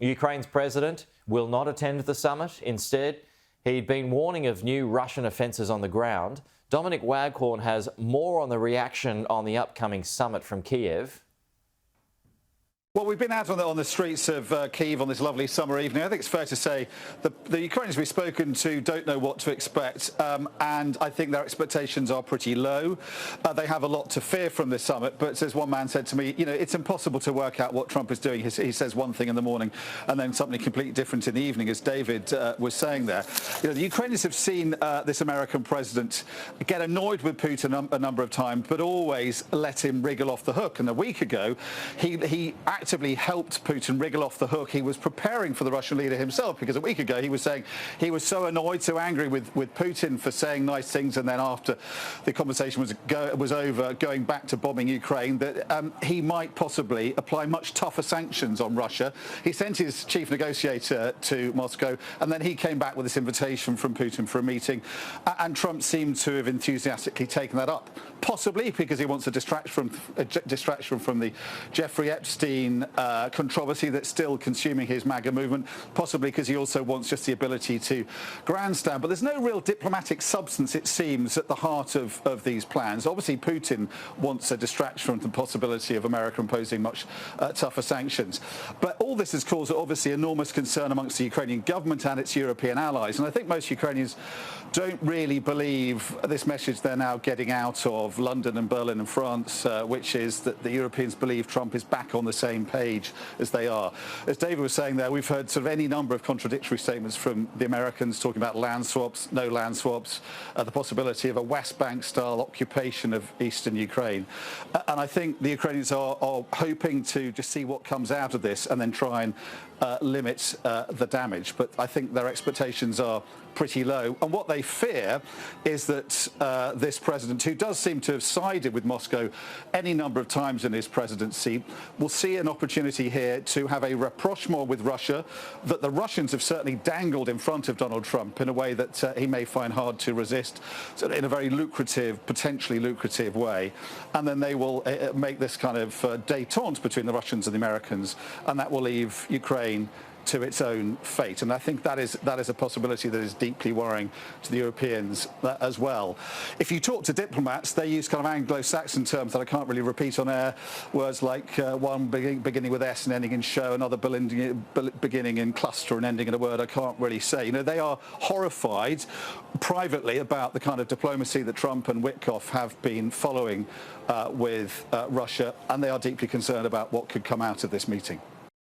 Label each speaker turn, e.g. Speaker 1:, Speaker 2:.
Speaker 1: Ukraine's president will not attend the summit. Instead, he'd been warning of new Russian offences on the ground. Dominic Waghorn has more on the reaction on the upcoming summit from Kiev.
Speaker 2: Well, we've been out on the streets of Kyiv on this lovely summer evening. I think it's fair to say the Ukrainians we've spoken to don't know what to expect, and I think their expectations are pretty low. They have a lot to fear from this summit, but as one man said to me, it's impossible to work out what Trump is doing. He says one thing in the morning and then something completely different in the evening, as David was saying there. The Ukrainians have seen this American president get annoyed with Putin a number of times, but always let him wriggle off the hook. And a week ago, he actively helped Putin wriggle off the hook. He was preparing for the Russian leader himself, because a week ago he was saying he was so annoyed, so angry with Putin for saying nice things, and then after the conversation was over, going back to bombing Ukraine, that he might possibly apply much tougher sanctions on Russia. He sent his chief negotiator to Moscow, and then he came back with this invitation from Putin for a meeting, and Trump seemed to have enthusiastically taken that up, possibly because he wants a distraction from the Jeffrey Epstein controversy that's still consuming his MAGA movement, possibly because he also wants just the ability to grandstand. But there's no real diplomatic substance, it seems, at the heart of these plans. Obviously, Putin wants a distraction from the possibility of America imposing much tougher sanctions. But all this has caused, obviously, enormous concern amongst the Ukrainian government and its European allies. And I think most Ukrainians don't really believe this message they're now getting out of London and Berlin and France, which is that the Europeans believe Trump is back on the same page as they are. As David was saying there, we've heard sort of any number of contradictory statements from the Americans talking about land swaps, no land swaps, the possibility of a West Bank-style occupation of eastern Ukraine. And I think the Ukrainians are hoping to just see what comes out of this and then try and limit the damage. But I think their expectations are pretty low. And what they fear is that this president, who does seem to have sided with Moscow any number of times in his presidency, will see an opportunity here to have a rapprochement with Russia that the Russians have certainly dangled in front of Donald Trump in a way that he may find hard to resist, in a very lucrative, potentially lucrative way. And then they will make this kind of détente between the Russians and the Americans, and that will leave Ukraine to its own fate. And I think that is a possibility that is deeply worrying to the Europeans as well. If you talk to diplomats, they use kind of Anglo-Saxon terms that I can't really repeat on air. Words like one beginning with S and ending in show, another beginning in cluster and ending in a word I can't really say. They are horrified privately about the kind of diplomacy that Trump and Witkoff have been following with Russia, and they are deeply concerned about what could come out of this meeting.